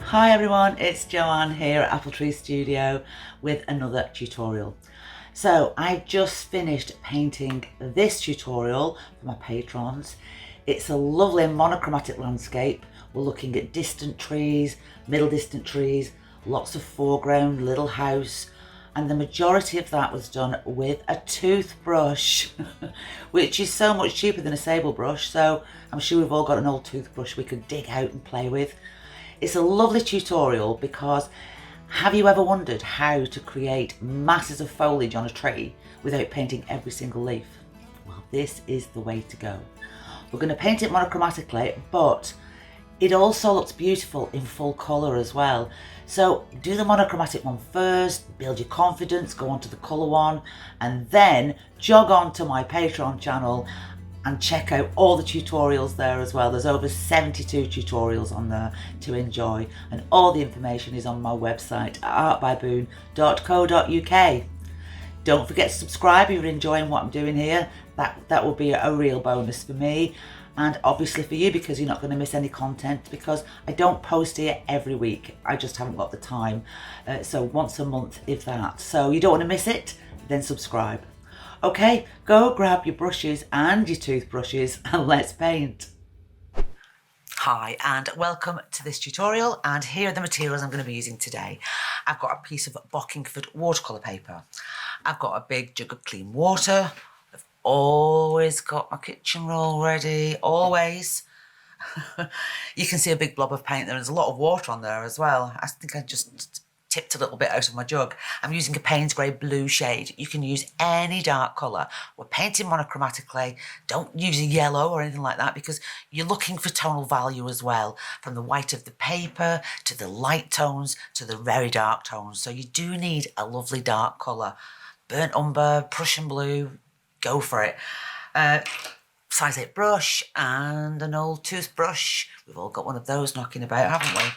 Hi everyone, it's Joanne here at Apple Tree Studio with another tutorial. So I just finished painting this tutorial for my patrons. It's a lovely monochromatic landscape. We're looking at distant trees, middle distant trees, lots of foreground, little house, and the majority of that was done with a toothbrush, which is so much cheaper than a sable brush. So I'm sure we've all got an old toothbrush we could dig out and play with. It's a lovely tutorial because have you ever wondered how to create masses of foliage on a tree without painting every single leaf? Well, this is the way to go. We're going to paint it monochromatically, but it also looks beautiful in full colour as well. So do the monochromatic one first, build your confidence, go on to the colour one, and then jog on to my Patreon channel and check out all the tutorials there as well. There's over 72 tutorials on there to enjoy, and all the information is on my website at artbyboon.co.uk. Don't forget to subscribe if you're enjoying what I'm doing here. That will be a real bonus for me, and obviously for you, because you're not going to miss any content, because I don't post here every week. I just haven't got the time. So once a month, if that. So you don't want to miss it, then subscribe. Okay, go grab your brushes and your toothbrushes and let's paint. Hi and welcome to this tutorial, and here are the materials I'm going to be using today. I've got a piece of Bockingford watercolour paper. I've got a big jug of clean water. I've always got my kitchen roll ready, always. You can see a big blob of paint there. There's a lot of water on there as well. I think I just tipped a little bit out of my jug. I'm using a Paynes Grey blue shade. You can use any dark colour. We're painting monochromatically. Don't use a yellow or anything like that, because you're looking for tonal value as well, from the white of the paper to the light tones to the very dark tones. So you do need a lovely dark colour. Burnt umber, Prussian blue, go for it. Size 8 brush and an old toothbrush. We've all got one of those knocking about, haven't we?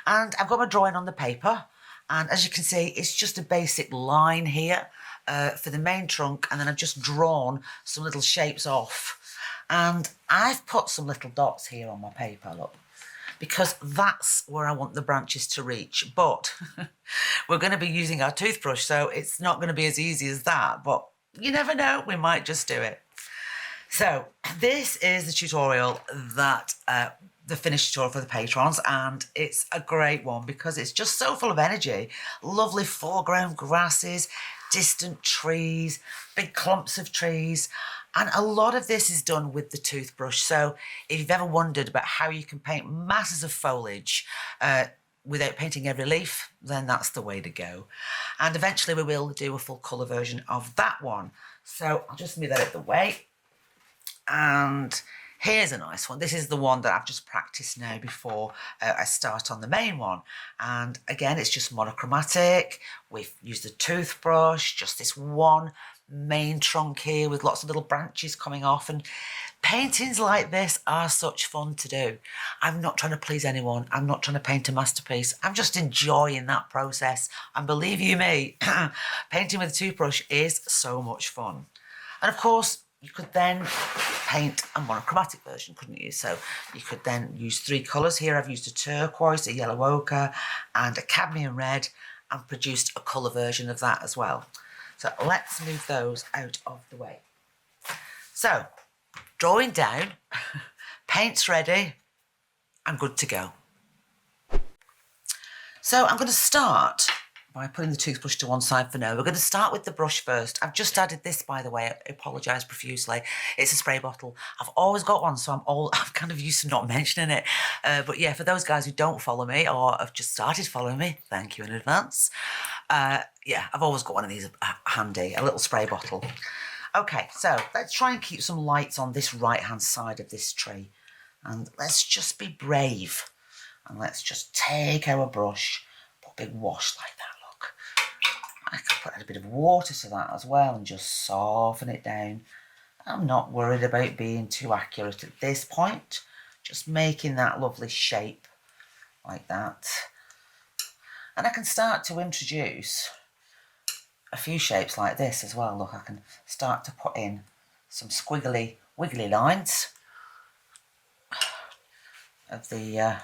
And I've got my drawing on the paper. And as you can see, it's just a basic line here for the main trunk, and then I've just drawn some little shapes off. And I've put some little dots here on my paper, look, because that's where I want the branches to reach. But we're going to be using our toothbrush, so it's not going to be as easy as that. But you never know, we might just do it. So this is the tutorial that the finished tutorial for the patrons, and it's a great one because it's just so full of energy. Lovely foreground grasses, distant trees, big clumps of trees, and a lot of this is done with the toothbrush. So if you've ever wondered about how you can paint masses of foliage without painting every leaf, then that's the way to go. And eventually we will do a full colour version of that one. So I'll just move that out of the way. And here's a nice one. This is the one that I've just practiced now before I start on the main one. And again, it's just monochromatic. We've used the toothbrush, just this one main trunk here with lots of little branches coming off. And paintings like this are such fun to do. I'm not trying to please anyone. I'm not trying to paint a masterpiece. I'm just enjoying that process. And believe you me, painting with a toothbrush is so much fun. And of course, you could then paint a monochromatic version, couldn't you? So you could then use 3 colours. Here I've used a turquoise, a yellow ochre and a cadmium red, and produced a colour version of that as well. So let's move those out of the way. So drawing down, paint's ready, I'm good to go. So I'm going to start by putting the toothbrush to one side for now. We're going to start with the brush first. I've just added this, by the way. I apologise profusely. It's a spray bottle. I've always got one, so I'm kind of used to not mentioning it. But yeah, for those guys who don't follow me or have just started following me, thank you in advance. Yeah, I've always got one of these handy, a little spray bottle. Okay, so let's try and keep some lights on this right-hand side of this tree. And let's just be brave. And let's just take our brush, put a big wash like that. I could put a bit of water to that as well and just soften it down. I'm not worried about being too accurate at this point. Just making that lovely shape like that. And I can start to introduce a few shapes like this as well. Look, I can start to put in some squiggly, wiggly lines of the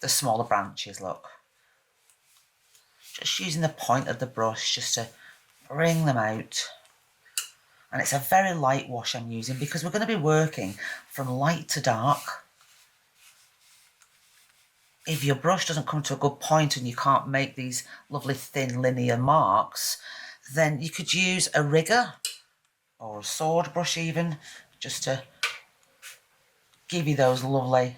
the smaller branches, look. Just using the point of the brush just to bring them out. And it's a very light wash I'm using because we're going to be working from light to dark. If your brush doesn't come to a good point and you can't make these lovely thin linear marks, then you could use a rigger or a sword brush even, just to give you those lovely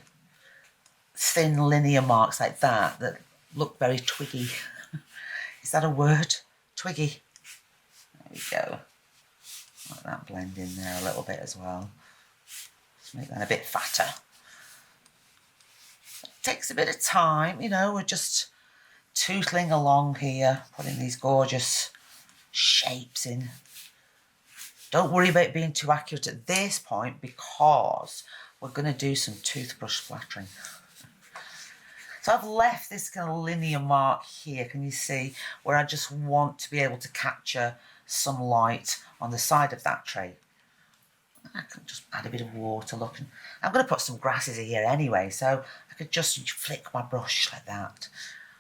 thin linear marks like that that look very twiggy. Is that a word? Twiggy. There we go. Let that blend in there a little bit as well. Let's make that a bit fatter. It takes a bit of time, you know, we're just tootling along here, putting these gorgeous shapes in. Don't worry about being too accurate at this point because we're going to do some toothbrush splattering. So I've left this kind of linear mark here, can you see, where I just want to be able to capture some light on the side of that tray. I can just add a bit of water, look. And I'm going to put some grasses here anyway, so I could just flick my brush like that,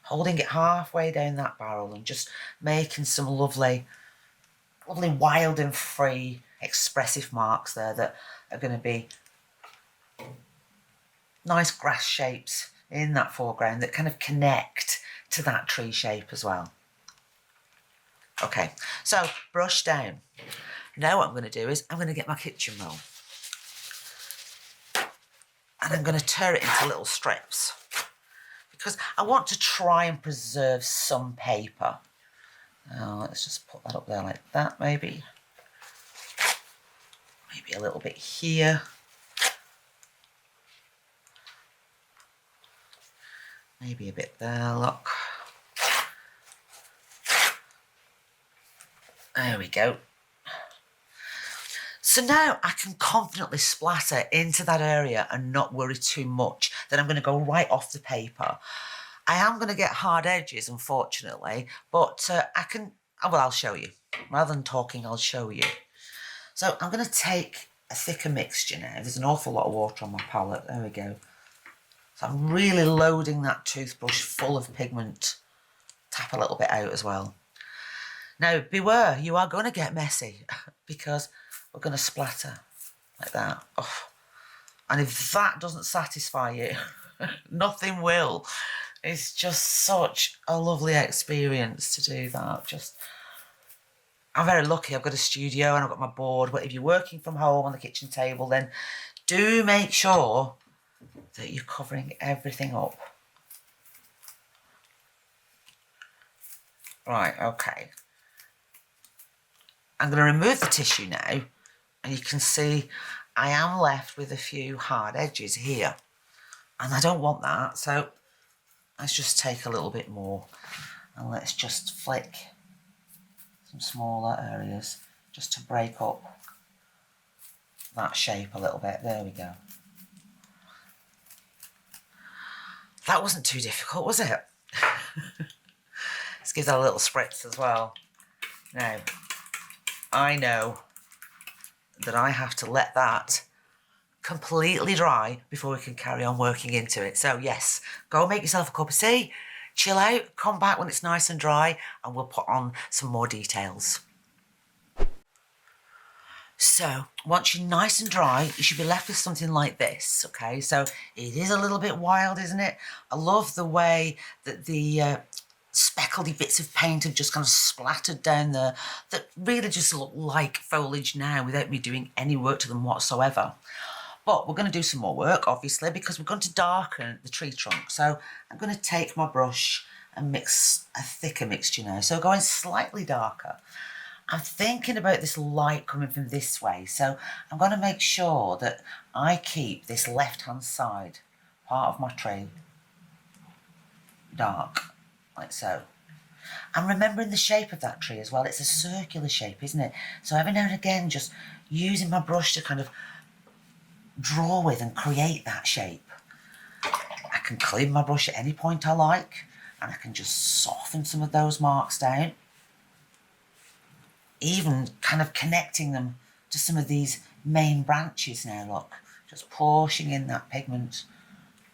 holding it halfway down that barrel and just making some lovely wild and free expressive marks there that are going to be nice grass shapes in that foreground that kind of connect to that tree shape as well. Okay, so brush down. Now what I'm going to do is I'm going to get my kitchen roll and I'm going to tear it into little strips because I want to try and preserve some paper. Now let's just put that up there like that, maybe a little bit here. Maybe a bit there, look. There we go. So now I can confidently splatter into that area and not worry too much that I'm going to go right off the paper. I am going to get hard edges, unfortunately, but I'll show you. Rather than talking, I'll show you. So I'm going to take a thicker mixture now. There's an awful lot of water on my palette. There we go. So I'm really loading that toothbrush full of pigment. Tap a little bit out as well. Now, beware, you are going to get messy because we're going to splatter like that. Oh. And if that doesn't satisfy you, nothing will. It's just such a lovely experience to do that. I'm very lucky. I've got a studio and I've got my board. But if you're working from home on the kitchen table, then do make sure that you're covering everything up. Right, okay. I'm going to remove the tissue now, and you can see I am left with a few hard edges here, and I don't want that, so let's just take a little bit more and let's just flick some smaller areas just to break up that shape a little bit. There we go. That wasn't too difficult, was it? Let's give that a little spritz as well. Now, I know that I have to let that completely dry before we can carry on working into it. So yes, go make yourself a cup of tea, chill out, come back when it's nice and dry, and we'll put on some more details. So once you're nice and dry, you should be left with something like this, okay? So it is a little bit wild, isn't it? I love the way that the speckledy bits of paint have just kind of splattered down there that really just look like foliage now without me doing any work to them whatsoever. But we're going to do some more work, obviously, because we're going to darken the tree trunk. So I'm going to take my brush and mix a thicker mixture now. So going slightly darker. I'm thinking about this light coming from this way. So I'm going to make sure that I keep this left-hand side part of my tree dark, like so. And remembering the shape of that tree as well. It's a circular shape, isn't it? So every now and again, just using my brush to kind of draw with and create that shape. I can clean my brush at any point I like, and I can just soften some of those marks down, even kind of connecting them to some of these main branches now, look, just pushing in that pigment.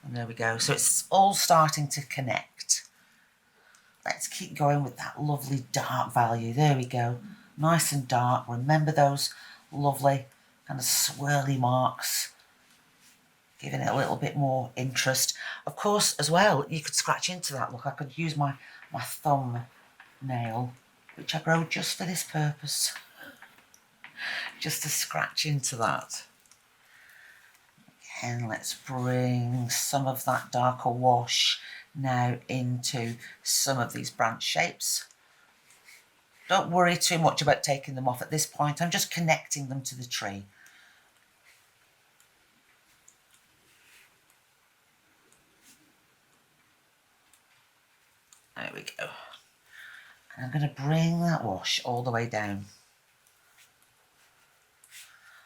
And there we go. So it's all starting to connect. Let's keep going with that lovely dark value. There we go. Nice and dark. Remember those lovely kind of swirly marks, giving it a little bit more interest. Of course, as well, you could scratch into that. Look, I could use my thumb nail, which I grow just for this purpose, just to scratch into that. And let's bring some of that darker wash now into some of these branch shapes. Don't worry too much about taking them off at this point. I'm just connecting them to the tree. There we go. And I'm going to bring that wash all the way down.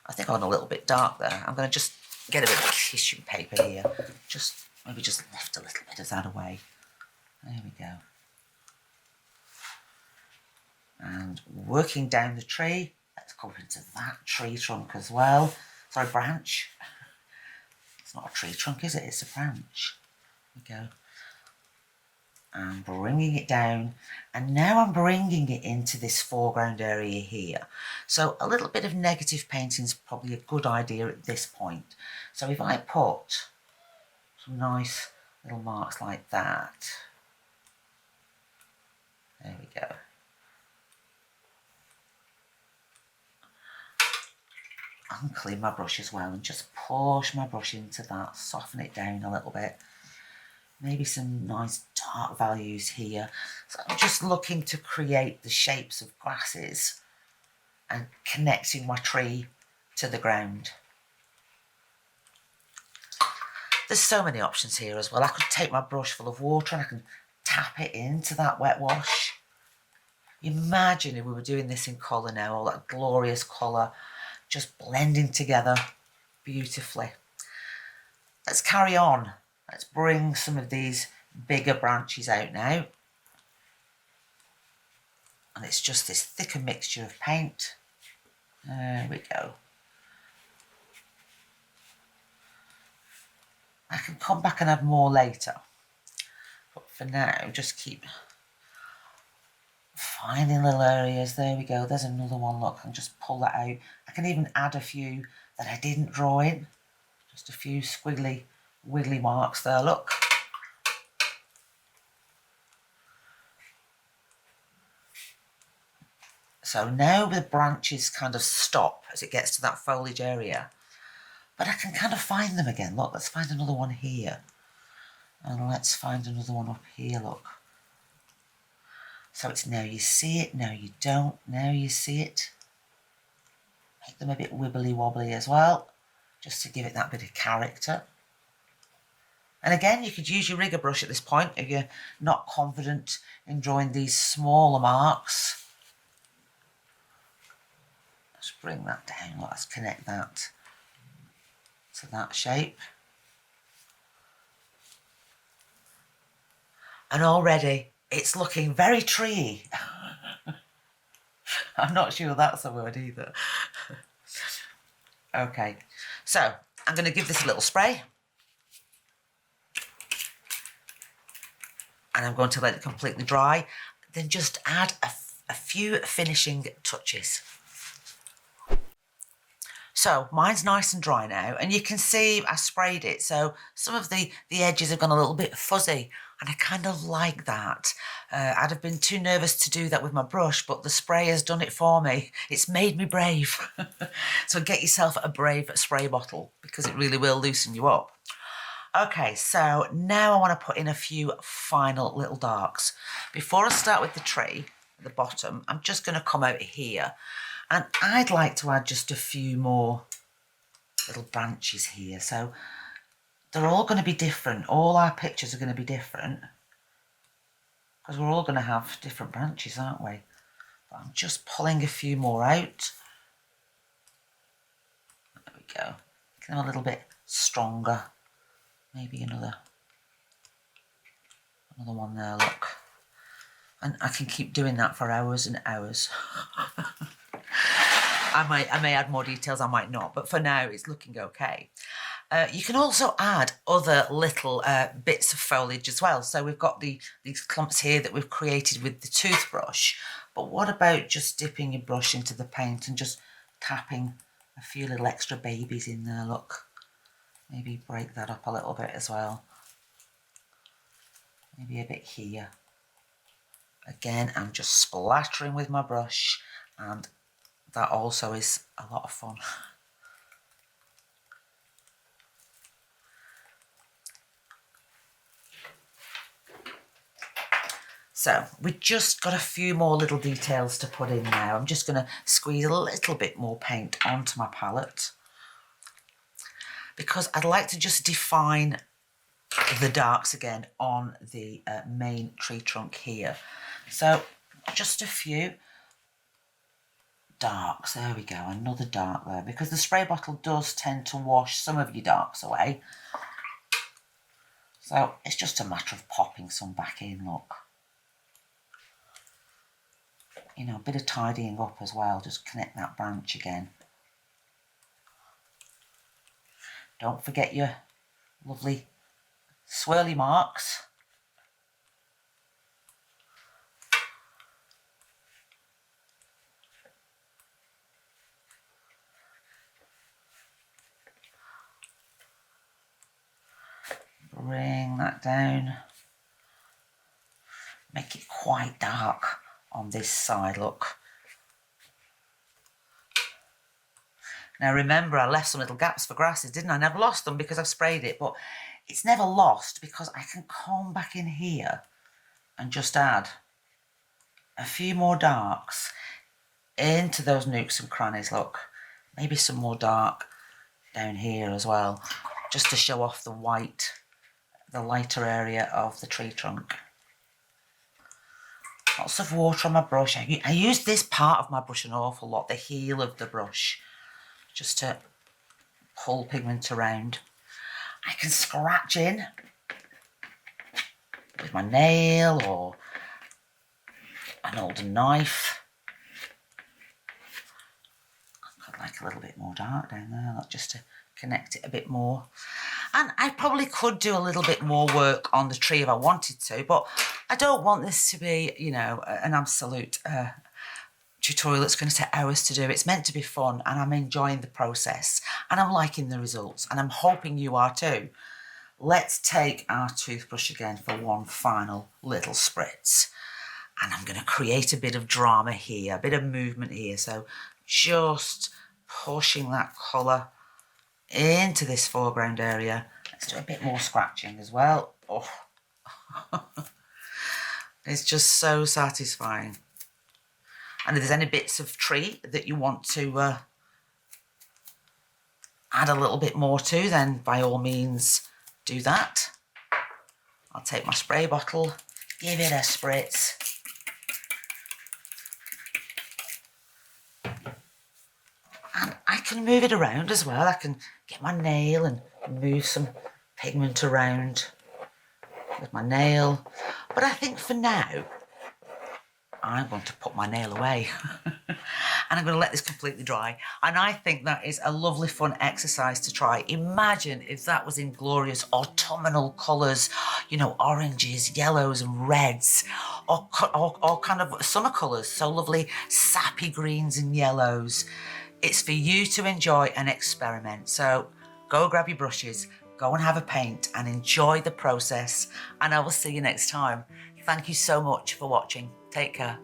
I think I went a little bit dark there. I'm going to just get a bit of tissue paper here. Maybe just lift a little bit of that away. There we go. And working down the tree, let's go into that tree trunk as well. Sorry, branch. It's not a tree trunk, is it? It's a branch. There we go. And bringing it down, and now I'm bringing it into this foreground area here. So a little bit of negative painting is probably a good idea at this point. So if I put some nice little marks like that, there we go. Unclean my brush as well and just push my brush into that, soften it down a little bit. Maybe some nice dark values here. So I'm just looking to create the shapes of grasses and connecting my tree to the ground. There's so many options here as well. I could take my brush full of water and I can tap it into that wet wash. Imagine if we were doing this in colour now, all that glorious colour just blending together beautifully. Let's carry on. Let's bring some of these bigger branches out now. And it's just this thicker mixture of paint. There we go. I can come back and add more later. But for now, just keep finding little areas. There we go. There's another one. Look, I can just pull that out. I can even add a few that I didn't draw in. Just a few squiggly, wiggly marks there. Look. So now the branches kind of stop as it gets to that foliage area. But I can kind of find them again. Look, let's find another one here. And let's find another one up here, look. So it's now you see it, now you don't, now you see it. Make them a bit wibbly wobbly as well, just to give it that bit of character. And again, you could use your rigger brush at this point if you're not confident in drawing these smaller marks. Let's bring that down, let's connect that to that shape. And already it's looking very treey. I'm not sure that's a word either. Okay, so I'm going to give this a little spray. And I'm going to let it completely dry. Then just add a few finishing touches. So mine's nice and dry now, and you can see I sprayed it, so some of the edges have gone a little bit fuzzy, and I kind of like that. I'd have been too nervous to do that with my brush, but the spray has done it for me. It's made me brave. So get yourself a brave spray bottle, because it really will loosen you up. Okay, so now I want to put in a few final little darks. Before I start with the tree at the bottom, I'm just going to come out here. And I'd like to add just a few more little branches here. So they're all going to be different. All our pictures are going to be different, because we're all going to have different branches, aren't we? But I'm just pulling a few more out. There we go. Make them a little bit stronger. Maybe another one there, look. And I can keep doing that for hours and hours. I may add more details, I might not, but for now it's looking okay. You can also add other little bits of foliage as well. So we've got these clumps here that we've created with the toothbrush. But what about just dipping your brush into the paint and just tapping a few little extra babies in there, look. Maybe break that up a little bit as well. Maybe a bit here. Again, I'm just splattering with my brush, and that also is a lot of fun. So we just got a few more little details to put in now. I'm just going to squeeze a little bit more paint onto my palette because I'd like to just define the darks again on the main tree trunk here. So just a few darks. There we go, another dark there, because the spray bottle does tend to wash some of your darks away. So it's just a matter of popping some back in, look. You know, a bit of tidying up as well, just connect that branch again. Don't forget your lovely swirly marks. Bring that down. Make it quite dark on this side, look. Now remember, I left some little gaps for grasses, didn't I? I never lost them because I've sprayed it, but it's never lost because I can come back in here and just add a few more darks into those nooks and crannies, look. Maybe some more dark down here as well, just to show off the white, the lighter area of the tree trunk. Lots of water on my brush. I use this part of my brush an awful lot, the heel of the brush, just to pull pigment around. I can scratch in with my nail or an older knife. I'd like a little bit more dark down there, like just to connect it a bit more. And I probably could do a little bit more work on the tree if I wanted to, but I don't want this to be, you know, an absolute tutorial that's going to take hours to do. It's meant to be fun, and I'm enjoying the process, and I'm liking the results, and I'm hoping you are too. Let's take our toothbrush again for one final little spritz, and I'm going to create a bit of drama here, a bit of movement here. So just pushing that colour into this foreground area. Let's do a bit more scratching as well. Oh. It's just so satisfying. And if there's any bits of tree that you want to add a little bit more to, then by all means do that. I'll take my spray bottle, give it a spritz. And I can move it around as well. I can get my nail and move some pigment around with my nail. But I think for now, I'm going to put my nail away and I'm going to let this completely dry. And I think that is a lovely fun exercise to try. Imagine if that was in glorious autumnal colours, you know, oranges, yellows and reds, or kind of summer colours, so lovely sappy greens and yellows. It's for you to enjoy and experiment. So go grab your brushes, go and have a paint and enjoy the process. And I will see you next time. Thank you so much for watching. Take care.